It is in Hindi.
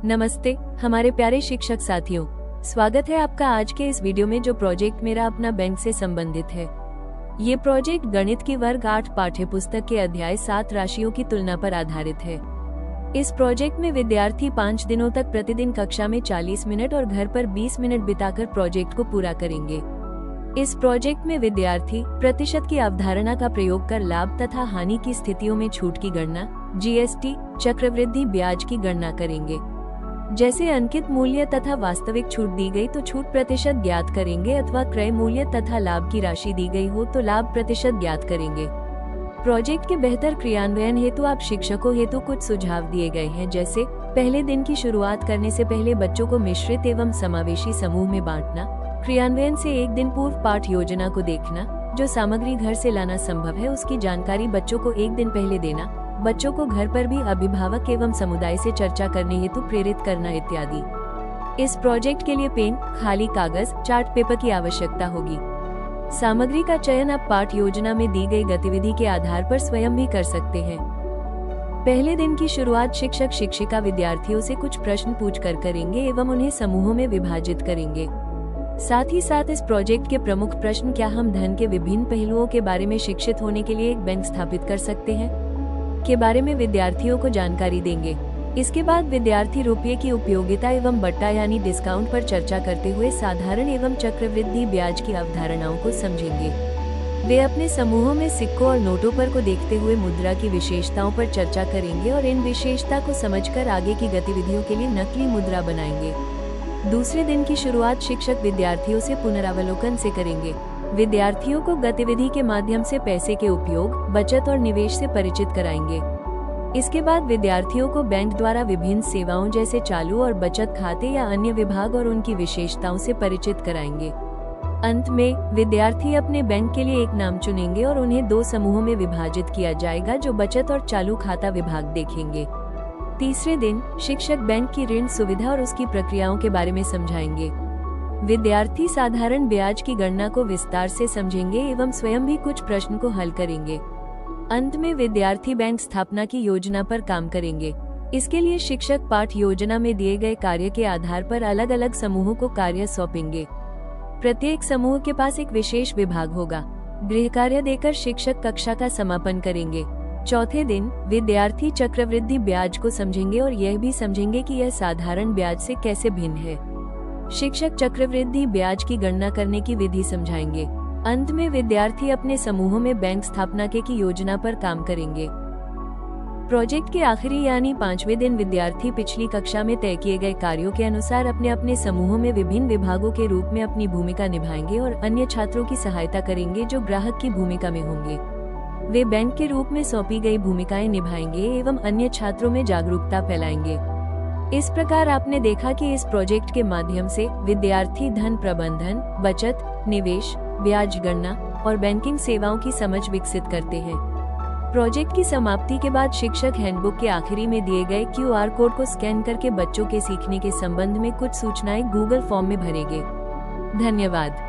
नमस्ते हमारे प्यारे शिक्षक साथियों, स्वागत है आपका आज के इस वीडियो में जो प्रोजेक्ट मेरा अपना बैंक से संबंधित है। ये प्रोजेक्ट गणित की वर्ग 8 पाठ्य पुस्तक के अध्याय 7 राशियों की तुलना पर आधारित है। इस प्रोजेक्ट में विद्यार्थी 5 दिनों तक प्रतिदिन कक्षा में 40 मिनट और घर पर 20 मिनट बिताकर प्रोजेक्ट को पूरा करेंगे। इस प्रोजेक्ट में विद्यार्थी प्रतिशत की अवधारणा का प्रयोग कर लाभ तथा हानि की स्थितियों में छूट की गणना, जीएसटी, चक्रवृद्धि ब्याज की गणना करेंगे। जैसे अंकित मूल्य तथा वास्तविक छूट दी गई तो छूट प्रतिशत ज्ञात करेंगे अथवा क्रय मूल्य तथा लाभ की राशि दी गई हो तो लाभ प्रतिशत ज्ञात करेंगे। प्रोजेक्ट के बेहतर क्रियान्वयन हेतु आप शिक्षकों हेतु कुछ सुझाव दिए गए हैं, जैसे पहले दिन की शुरुआत करने से पहले बच्चों को मिश्रित एवं समावेशी समूह में बांटना, क्रियान्वयन से एक दिन पूर्व पाठ योजना को देखना, जो सामग्री घर से लाना संभव है उसकी जानकारी बच्चों को एक दिन पहले देना, बच्चों को घर पर भी अभिभावक एवं समुदाय से चर्चा करने हेतु प्रेरित करना इत्यादि। इस प्रोजेक्ट के लिए पेन, खाली कागज, चार्ट पेपर की आवश्यकता होगी। सामग्री का चयन आप पाठ योजना में दी गई गतिविधि के आधार पर स्वयं भी कर सकते हैं। पहले दिन की शुरुआत शिक्षक शिक्षिका विद्यार्थियों से कुछ प्रश्न पूछ कर करेंगे एवं उन्हें समूहों में विभाजित करेंगे। साथ ही साथ इस प्रोजेक्ट के प्रमुख प्रश्न, क्या हम धन के विभिन्न पहलुओं के बारे में शिक्षित होने के लिए एक बैंक स्थापित कर सकते हैं, के बारे में विद्यार्थियों को जानकारी देंगे। इसके बाद विद्यार्थी रुपये की उपयोगिता एवं बट्टा यानी डिस्काउंट पर चर्चा करते हुए साधारण एवं चक्रवृद्धि ब्याज की अवधारणाओं को समझेंगे। वे अपने समूहों में सिक्कों और नोटों पर को देखते हुए मुद्रा की विशेषताओं पर चर्चा करेंगे और इन विशेषता को समझकर आगे की गतिविधियों के लिए नकली मुद्रा बनाएंगे। दूसरे दिन की शुरुआत शिक्षक विद्यार्थियों से पुनरावलोकन से करेंगे। विद्यार्थियों को गतिविधि के माध्यम से पैसे के उपयोग, बचत और निवेश से परिचित कराएंगे। इसके बाद विद्यार्थियों को बैंक द्वारा विभिन्न सेवाओं जैसे चालू और बचत खाते या अन्य विभाग और उनकी विशेषताओं से परिचित कराएंगे। अंत में विद्यार्थी अपने बैंक के लिए एक नाम चुनेंगे और उन्हें 2 समूहों में विभाजित किया जाएगा जो बचत और चालू खाता विभाग देखेंगे। तीसरे दिन शिक्षक बैंक की ऋण सुविधा और उसकी प्रक्रियाओं के बारे में समझाएंगे। विद्यार्थी साधारण ब्याज की गणना को विस्तार से समझेंगे एवं स्वयं भी कुछ प्रश्न को हल करेंगे। अंत में विद्यार्थी बैंक स्थापना की योजना पर काम करेंगे। इसके लिए शिक्षक पाठ योजना में दिए गए कार्य के आधार पर अलग अलग समूहों को कार्य सौंपेंगे। प्रत्येक समूह के पास एक विशेष विभाग होगा। गृह कार्य देकर शिक्षक कक्षा का समापन करेंगे। चौथे दिन विद्यार्थी चक्रवृद्धि ब्याज को समझेंगे और यह भी समझेंगे कि यह साधारण ब्याज से कैसे भिन्न है। शिक्षक चक्रवृद्धि ब्याज की गणना करने की विधि समझाएंगे। अंत में विद्यार्थी अपने समूहों में बैंक स्थापना की योजना पर काम करेंगे। प्रोजेक्ट के आखिरी यानी 5वें दिन विद्यार्थी पिछली कक्षा में तय किए गए कार्यों के अनुसार अपने अपने समूहों में विभिन्न विभागों के रूप में अपनी भूमिका निभाएंगे और अन्य छात्रों की सहायता करेंगे जो ग्राहक की भूमिका में होंगे। वे बैंक के रूप में सौंपी गई भूमिकाएं निभाएंगे एवं अन्य छात्रों में जागरूकता फैलाएंगे। इस प्रकार आपने देखा कि इस प्रोजेक्ट के माध्यम से विद्यार्थी धन प्रबंधन, बचत, निवेश, ब्याज गणना और बैंकिंग सेवाओं की समझ विकसित करते हैं। प्रोजेक्ट की समाप्ति के बाद शिक्षक हैंडबुक के आखिरी में दिए गए QR कोड को स्कैन करके बच्चों के सीखने के संबंध में कुछ सूचनाएं गूगल फॉर्म में भरेंगे। धन्यवाद।